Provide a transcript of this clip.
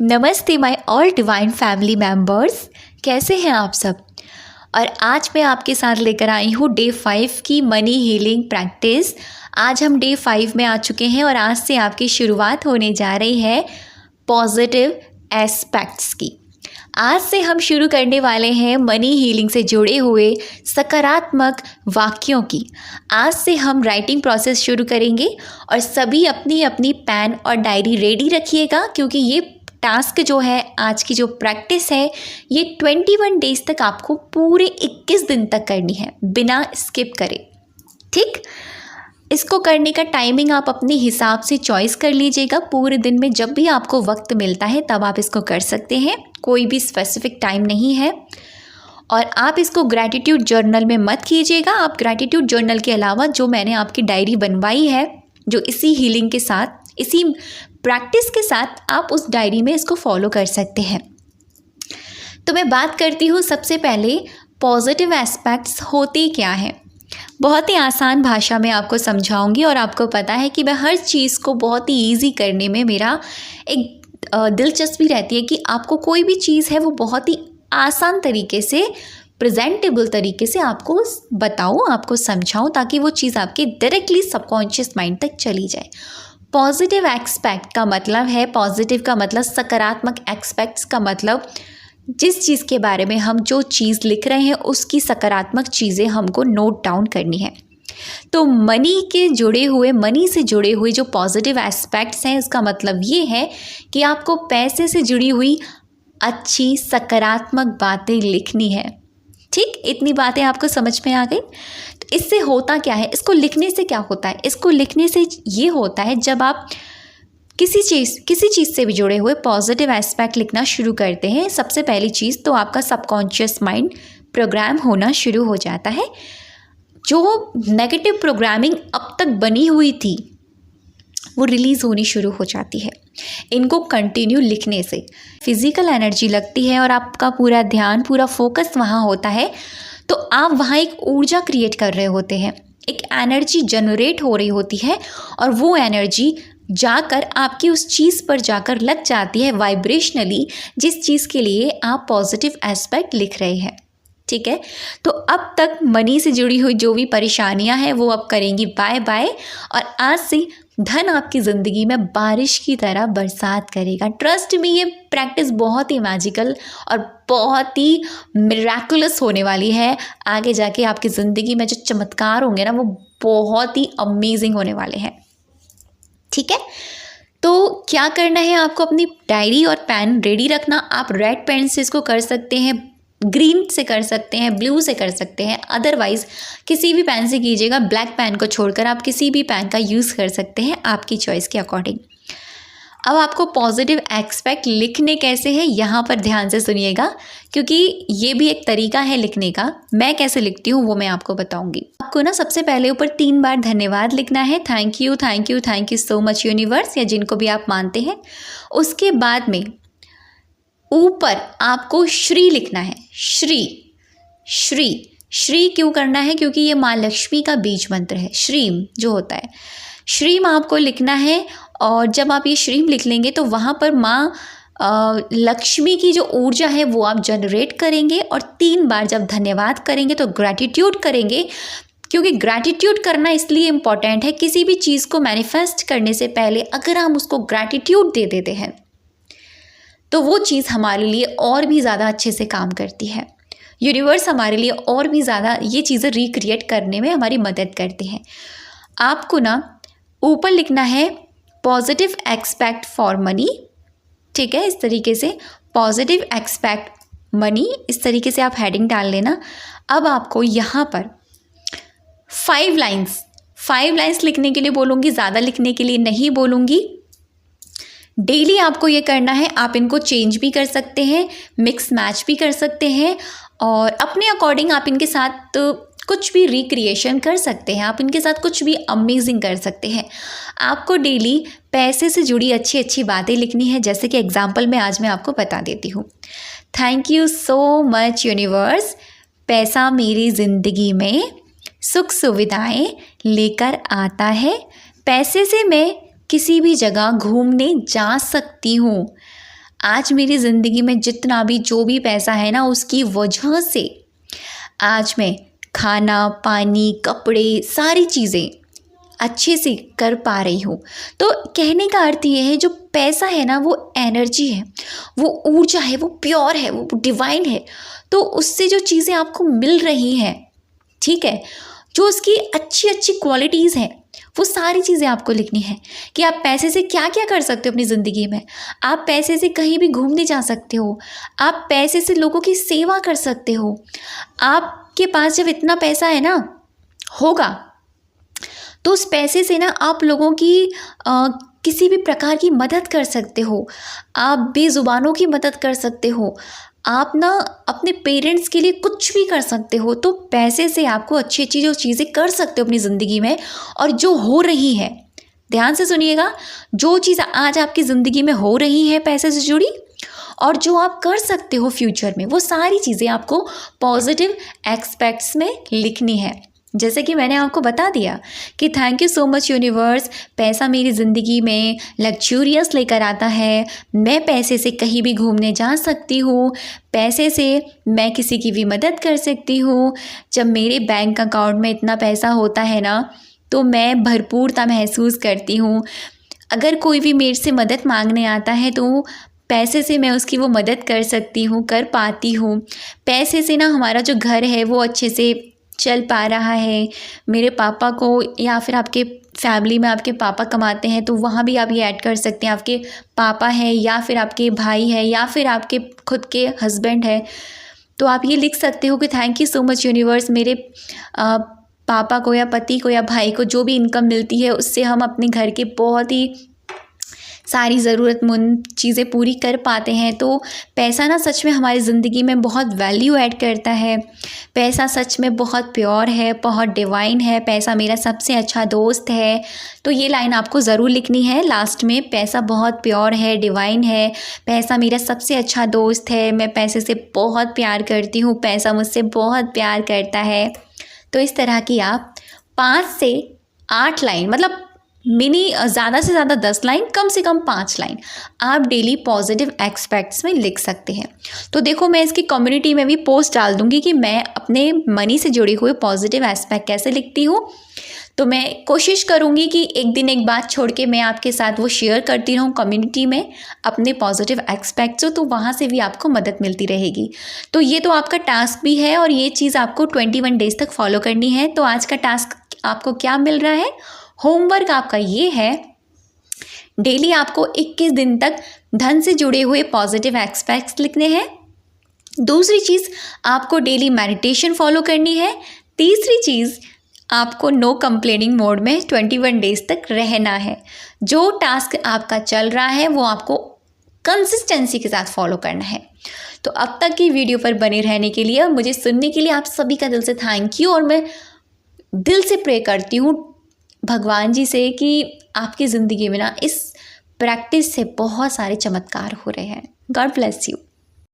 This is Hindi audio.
नमस्ते my all divine family members, कैसे हैं आप सब। और आज मैं आपके साथ लेकर आई हूँ डे 5 की मनी हीलिंग प्रैक्टिस। आज हम डे 5 में आ चुके हैं और आज से आपकी शुरुआत होने जा रही है पॉजिटिव एस्पेक्ट्स की। आज से हम शुरू करने वाले हैं मनी हीलिंग से जुड़े हुए सकारात्मक वाक्यों की। आज से हम राइटिंग प्रोसेस शुरू करेंगे और सभी अपनी अपनी पेन और डायरी रेडी रखिएगा, क्योंकि ये टास्क जो है, आज की जो प्रैक्टिस है, ये 21 डेज तक आपको पूरे 21 दिन तक करनी है बिना स्किप करे। ठीक, इसको करने का टाइमिंग आप अपने हिसाब से चॉइस कर लीजिएगा। पूरे दिन में जब भी आपको वक्त मिलता है तब आप इसको कर सकते हैं, कोई भी स्पेसिफिक टाइम नहीं है। और आप इसको ग्रैटिट्यूड जर्नल में मत कीजिएगा। आप ग्रैटिट्यूड जर्नल के अलावा जो मैंने आपकी डायरी बनवाई है, जो इसी हीलिंग के साथ, इसी प्रैक्टिस के साथ आप उस डायरी में इसको फॉलो कर सकते हैं। तो मैं बात करती हूँ सबसे पहले पॉजिटिव एस्पेक्ट्स होते क्या हैं। बहुत ही आसान भाषा में आपको समझाऊंगी और आपको पता है कि मैं हर चीज़ को बहुत ही ईजी करने में मेरा एक दिलचस्पी रहती है कि आपको कोई भी चीज़ है वो बहुत ही आसान तरीके से, प्रेजेंटेबल तरीके से आपको बताऊँ, आपको समझाऊँ, ताकि वो चीज़ आपके डायरेक्टली सबकॉन्शियस माइंड तक चली जाए। पॉजिटिव एस्पेक्ट का मतलब है, पॉजिटिव का मतलब सकारात्मक, एस्पेक्ट्स का मतलब जिस चीज़ के बारे में हम जो चीज़ लिख रहे हैं उसकी सकारात्मक चीज़ें हमको नोट डाउन करनी है। तो मनी से जुड़े हुए जो पॉजिटिव एस्पेक्ट्स हैं, इसका मतलब ये है कि आपको पैसे से जुड़ी हुई अच्छी सकारात्मक बातें लिखनी है। ठीक, इतनी बातें आपको समझ में आ गई। तो इससे होता क्या है, इसको लिखने से क्या होता है? इसको लिखने से ये होता है, जब आप किसी चीज़ से भी जुड़े हुए पॉजिटिव एस्पेक्ट लिखना शुरू करते हैं, सबसे पहली चीज़ तो आपका सबकॉन्शियस माइंड प्रोग्राम होना शुरू हो जाता है। जो नेगेटिव प्रोग्रामिंग अब तक बनी हुई थी वो रिलीज़ होनी शुरू हो जाती है। इनको कंटिन्यू लिखने से फिज़िकल एनर्जी लगती है और आपका पूरा ध्यान, पूरा फोकस वहाँ होता है। तो आप वहाँ एक ऊर्जा क्रिएट कर रहे होते हैं, एक एनर्जी जनरेट हो रही होती है और वो एनर्जी जाकर आपकी उस चीज़ पर जाकर लग जाती है वाइब्रेशनली, जिस चीज़ के लिए आप पॉजिटिव एस्पेक्ट लिख रहे हैं। ठीक है, तो अब तक मनी से जुड़ी हुई जो भी परेशानियां हैं वो अब करेंगी बाय बाय, और आज से धन आपकी ज़िंदगी में बारिश की तरह बरसात करेगा। ट्रस्ट में, ये प्रैक्टिस बहुत ही मैजिकल और बहुत ही मिरेकुलस होने वाली है। आगे जाके आपकी ज़िंदगी में जो चमत्कार होंगे ना, वो बहुत ही अमेजिंग होने वाले हैं। ठीक है, तो क्या करना है, आपको अपनी डायरी और पेन रेडी रखना। आप रेड पेन से इसको कर सकते हैं, ग्रीन से कर सकते हैं, ब्लू से कर सकते हैं, अदरवाइज़ किसी भी पेन से कीजिएगा। ब्लैक पेन को छोड़कर आप किसी भी पेन का यूज़ कर सकते हैं आपकी चॉइस के अकॉर्डिंग। अब आपको पॉजिटिव एस्पेक्ट लिखने कैसे हैं, यहाँ पर ध्यान से सुनिएगा, क्योंकि ये भी एक तरीका है लिखने का। मैं कैसे लिखती हूँ वो मैं आपको बताऊँगी। आपको ना सबसे पहले ऊपर 3 बार धन्यवाद लिखना है, thank you, thank you, thank you so much universe, या जिनको भी आप मानते हैं। उसके बाद में ऊपर आपको श्री लिखना है। श्री क्यों करना है? क्योंकि ये माँ लक्ष्मी का बीज मंत्र है। श्रीम जो होता है, श्रीम आपको लिखना है। और जब आप ये श्रीम लिख लेंगे तो वहाँ पर माँ लक्ष्मी की जो ऊर्जा है वो आप जनरेट करेंगे। और 3 बार जब धन्यवाद करेंगे तो ग्रैटिट्यूड करेंगे, क्योंकि ग्रैटिट्यूड करना इसलिए इम्पॉर्टेंट है, किसी भी चीज़ को मैनिफेस्ट करने से पहले अगर हम उसको ग्रैटिट्यूड दे देते हैं तो वो चीज़ हमारे लिए और भी ज़्यादा अच्छे से काम करती है। यूनिवर्स हमारे लिए और भी ज़्यादा ये चीज़ें रिक्रिएट करने में हमारी मदद करते हैं। आपको ना ऊपर लिखना है पॉजिटिव एक्सपेक्ट फॉर मनी। ठीक है, इस तरीके से पॉजिटिव एक्सपेक्ट मनी, इस तरीके से आप हेडिंग डाल लेना। अब आपको यहाँ पर 5 लाइन्स लिखने के लिए बोलूँगी, ज़्यादा लिखने के लिए नहीं बोलूँगी। डेली आपको ये करना है। आप इनको चेंज भी कर सकते हैं, मिक्स मैच भी कर सकते हैं, और अपने अकॉर्डिंग आप इनके साथ कुछ भी रिक्रिएशन कर सकते हैं, आप इनके साथ कुछ भी अमेजिंग कर सकते हैं। आपको डेली पैसे से जुड़ी अच्छी अच्छी बातें लिखनी है। जैसे कि एग्जांपल में आज मैं आपको बता देती हूँ। Thank you so much universe, पैसा मेरी ज़िंदगी में सुख सुविधाएं लेकर आता है। पैसे से मैं किसी भी जगह घूमने जा सकती हूँ। आज मेरी ज़िंदगी में जितना भी जो भी पैसा है ना, उसकी वजह से आज मैं खाना, पानी, कपड़े, सारी चीज़ें अच्छे से कर पा रही हूँ। तो कहने का अर्थ ये है, जो पैसा है ना वो एनर्जी है, वो ऊर्जा है, वो प्योर है, वो डिवाइन है। तो उससे जो चीज़ें आपको मिल रही हैं, ठीक है, जो उसकी अच्छी अच्छी क्वालिटीज़ हैं, वो सारी चीज़ें आपको लिखनी है कि आप पैसे से क्या क्या कर सकते हो अपनी ज़िंदगी में। आप पैसे से कहीं भी घूमने जा सकते हो, आप पैसे से लोगों की सेवा कर सकते हो। आपके पास जब इतना पैसा है ना होगा, तो उस पैसे से ना आप लोगों की किसी भी प्रकार की मदद कर सकते हो, आप बेज़ुबानों की मदद कर सकते हो, आप ना अपने पेरेंट्स के लिए कुछ भी कर सकते हो। तो पैसे से आपको अच्छी अच्छी जो चीज़ें कर सकते हो अपनी ज़िंदगी में, और जो हो रही है, ध्यान से सुनिएगा, जो चीज़ आज आपकी ज़िंदगी में हो रही है पैसे से जुड़ी, और जो आप कर सकते हो फ्यूचर में, वो सारी चीज़ें आपको पॉजिटिव एस्पेक्ट्स में लिखनी है। जैसे कि मैंने आपको बता दिया कि thank you so much universe, पैसा मेरी ज़िंदगी में लग्जूरियस लेकर आता है। मैं पैसे से कहीं भी घूमने जा सकती हूँ, पैसे से मैं किसी की भी मदद कर सकती हूँ। जब मेरे बैंक अकाउंट में इतना पैसा होता है ना, तो मैं भरपूरता महसूस करती हूँ। अगर कोई भी मेरे से मदद मांगने आता है तो पैसे से मैं उसकी वो मदद कर सकती हूँ, कर पाती हूँ। पैसे से ना हमारा जो घर है वो अच्छे से चल पा रहा है। मेरे पापा को, या फिर आपके फैमिली में आपके पापा कमाते हैं तो वहाँ भी आप ये ऐड कर सकते हैं, आपके पापा हैं या फिर आपके भाई हैं या फिर आपके खुद के हस्बैंड हैं, तो आप ये लिख सकते हो कि thank you so much universe, मेरे पापा को या पति को या भाई को जो भी इनकम मिलती है उससे हम अपने घर के बहुत ही सारी ज़रूरतमंद चीज़ें पूरी कर पाते हैं। तो पैसा ना सच में हमारी ज़िंदगी में बहुत वैल्यू ऐड करता है। पैसा सच में बहुत प्योर है, बहुत डिवाइन है। पैसा मेरा सबसे अच्छा दोस्त है। तो ये लाइन आपको ज़रूर लिखनी है लास्ट में, पैसा बहुत प्योर है, डिवाइन है, पैसा मेरा सबसे अच्छा दोस्त है, मैं पैसे से बहुत प्यार करती हूँ, पैसा मुझसे बहुत प्यार करता है। तो इस तरह की आप 5 से 8 लाइन, मतलब मिनी ज़्यादा से ज़्यादा 10 लाइन, कम से कम 5 लाइन आप डेली पॉजिटिव एस्पेक्ट्स में लिख सकते हैं। तो देखो, मैं इसकी कम्युनिटी में भी पोस्ट डाल दूँगी कि मैं अपने मनी से जुड़े हुए पॉजिटिव एस्पेक्ट कैसे लिखती हूँ। तो मैं कोशिश करूँगी कि एक दिन एक बात छोड़ के मैं आपके साथ वो शेयर करती रहूँ कम्युनिटी में अपने पॉजिटिव एस्पेक्ट्स हो, तो वहाँ से भी आपको मदद मिलती रहेगी। तो ये तो आपका टास्क भी है, और ये चीज़ आपको 21 डेज़ तक फॉलो करनी है। तो आज का टास्क आपको क्या मिल रहा है? होमवर्क आपका ये है, डेली आपको 21 दिन तक धन से जुड़े हुए पॉजिटिव एस्पेक्ट्स लिखने हैं। दूसरी चीज़, आपको डेली मेडिटेशन फॉलो करनी है। तीसरी चीज़, आपको नो कंप्लेनिंग मोड में 21 डेज़ तक रहना है। जो टास्क आपका चल रहा है वो आपको कंसिस्टेंसी के साथ फॉलो करना है। तो अब तक की वीडियो पर बने रहने के लिए और मुझे सुनने के लिए आप सभी का दिल से थैंक यू। और मैं दिल से प्रे करती हूँ भगवान जी से कि आपकी ज़िंदगी में ना इस प्रैक्टिस से बहुत सारे चमत्कार हो रहे हैं। God bless you.